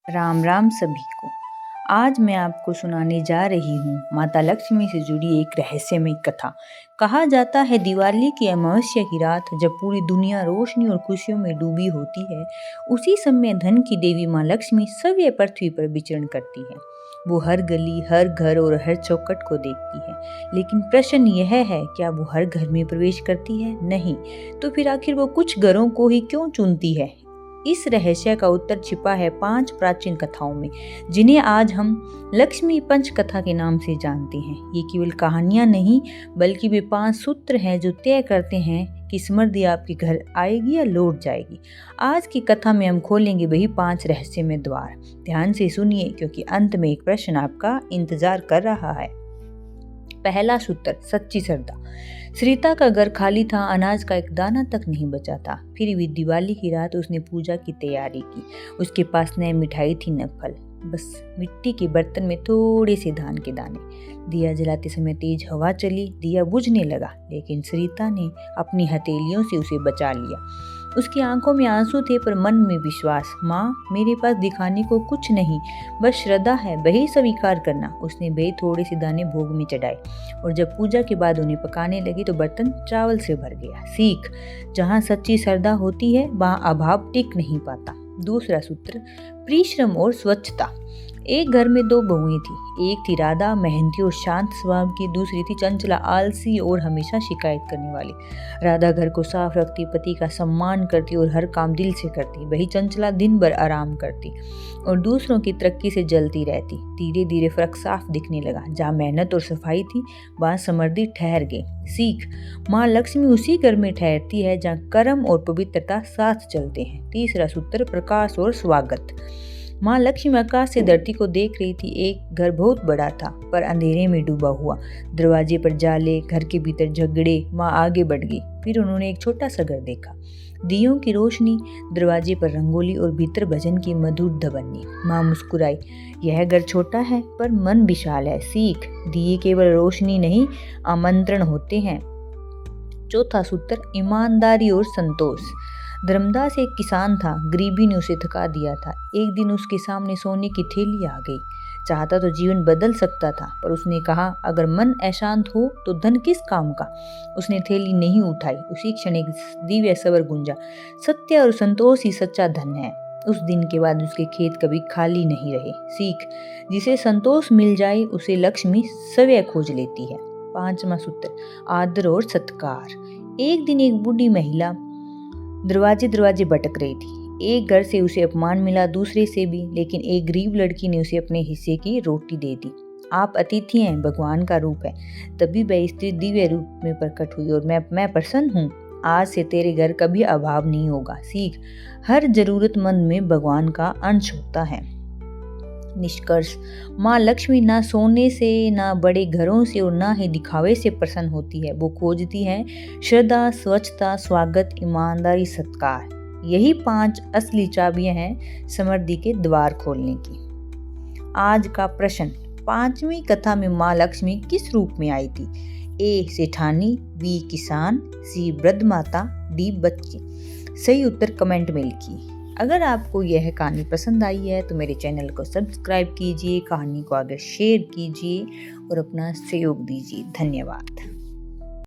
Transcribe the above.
राम राम सभी को। आज मैं आपको सुनाने जा रही हूँ माता लक्ष्मी से जुड़ी एक रहस्यमय कथा। कहा जाता है दिवाली की अमावस्या की रात जब पूरी दुनिया रोशनी और खुशियों में डूबी होती है, उसी समय धन की देवी माँ लक्ष्मी सव्य पृथ्वी पर विचरण करती है। वो हर गली, हर घर और हर चौखट को देखती है, लेकिन प्रश्न यह है, क्या वो हर घर में प्रवेश करती है? नहीं। तो फिर आखिर वो कुछ घरों को ही क्यों चुनती है? इस रहस्य का उत्तर छिपा है 5 प्राचीन कथाओं में, जिन्हें आज हम लक्ष्मी पंच कथा के नाम से जानते हैं। ये केवल कहानियां नहीं, बल्कि वे 5 सूत्र हैं जो तय करते हैं कि समृद्धि आपके घर आएगी या लौट जाएगी। आज की कथा में हम खोलेंगे वही 5 रहस्यमय द्वार। ध्यान से सुनिए, क्योंकि अंत में एक प्रश्न आपका इंतजार कर रहा है। पहला सूत्र, सच्ची श्रद्धा। सरिता का घर खाली था, अनाज का एक दाना तक नहीं बचा था। फिर भी दिवाली की रात उसने पूजा की तैयारी की। उसके पास न मिठाई थी न फल, बस मिट्टी के बर्तन में थोड़े से धान के दाने। दिया जलाते समय तेज हवा चली, दिया बुझने लगा, लेकिन सरिता ने अपनी हथेलियों से उसे बचा लिया। उसकी आंखों में आंसू थे पर मन में विश्वास। माँ, मेरे पास दिखाने को कुछ नहीं, बस श्रद्धा है, वही स्वीकार करना। उसने वही थोड़े से दाने भोग में चढ़ाए, और जब पूजा के बाद उन्हें पकाने लगी तो बर्तन चावल से भर गया। सीख, जहाँ सच्ची श्रद्धा होती है वहाँ अभाव टिक नहीं पाता। दूसरा सूत्र, परिश्रम और स्वच्छता। एक घर में 2 बहुएं थी। एक थी राधा, मेहनती और शांत स्वभाव की। दूसरी थी चंचला, आलसी और हमेशा शिकायत करने वाली। राधा घर को साफ रखती, पति का सम्मान करती और हर काम दिल से करती। वही चंचला दिन भर आराम करती और दूसरों की तरक्की से जलती रहती। धीरे धीरे फर्क साफ दिखने लगा। जहाँ मेहनत और सफाई थी, वहाँ समृद्धि ठहर गई। सीख, माँ लक्ष्मी उसी घर में ठहरती है जहाँ कर्म और पवित्रता साथ चलते हैं। तीसरा सूत्र, प्रकाश और स्वागत। माँ लक्ष्मी आकाश से धरती को देख रही थी। एक घर बहुत बड़ा था, पर अंधेरे में डूबा हुआ। दरवाजे पर जाले, घर के भीतर झगड़े। माँ आगे बढ़ गई। फिर उन्होंने एक छोटा सा घर देखा। दियों की रोशनी, दरवाजे पर रंगोली और भीतर भजन की मधुर ध्वनि। माँ मुस्कुराई। यह घर छोटा है पर मन विशाल है। सीख, दिए केवल रोशनी नहीं, आमंत्रण होते हैं। चौथा सूत्र, ईमानदारी और संतोष। धर्मदास एक किसान था। गरीबी ने उसे थका दिया था। एक दिन उसके सामने सोने की थैली आ गई। चाहता तो जीवन बदल सकता था, पर उसने कहा, अगर मन अशांत हो तो धन किस काम का। उसने थैली नहीं उठाई। उसी क्षण एक दिव्य स्वर गूंजा, सत्य और संतोष ही सच्चा धन है। उस दिन के बाद उसके खेत कभी खाली नहीं रहे। सीख, जिसे संतोष मिल जाए उसे लक्ष्मी स्वयं खोज लेती है। 5वां सूत्र, आदर और सत्कार। एक दिन एक बूढ़ी महिला दरवाजे दरवाजे भटक रही थी। एक घर से उसे अपमान मिला, दूसरे से भी, लेकिन एक गरीब लड़की ने उसे अपने हिस्से की रोटी दे दी। आप अतिथि हैं, भगवान का रूप है। तभी वह स्त्री दिव्य रूप में प्रकट हुई, और मैं प्रसन्न हूँ। आज से तेरे घर कभी अभाव नहीं होगा। सीख, हर जरूरतमंद में भगवान का अंश होता है। निष्कर्ष, माँ लक्ष्मी ना सोने से, ना बड़े घरों से और ना ही दिखावे से प्रसन्न होती है। वो खोजती है श्रद्धा, स्वच्छता, स्वागत, ईमानदारी, सत्कार। यही 5 असली चाबियां हैं समृद्धि के द्वार खोलने की। आज का प्रश्न, 5वीं कथा में माँ लक्ष्मी किस रूप में आई थी? ए सेठानी, बी किसान, सी वृद्ध माता, डी बच्ची। सही उत्तर कमेंट में लिखिए। अगर आपको यह कहानी पसंद आई है तो मेरे चैनल को सब्सक्राइब कीजिए, कहानी को आगे शेयर कीजिए और अपना सहयोग दीजिए। धन्यवाद।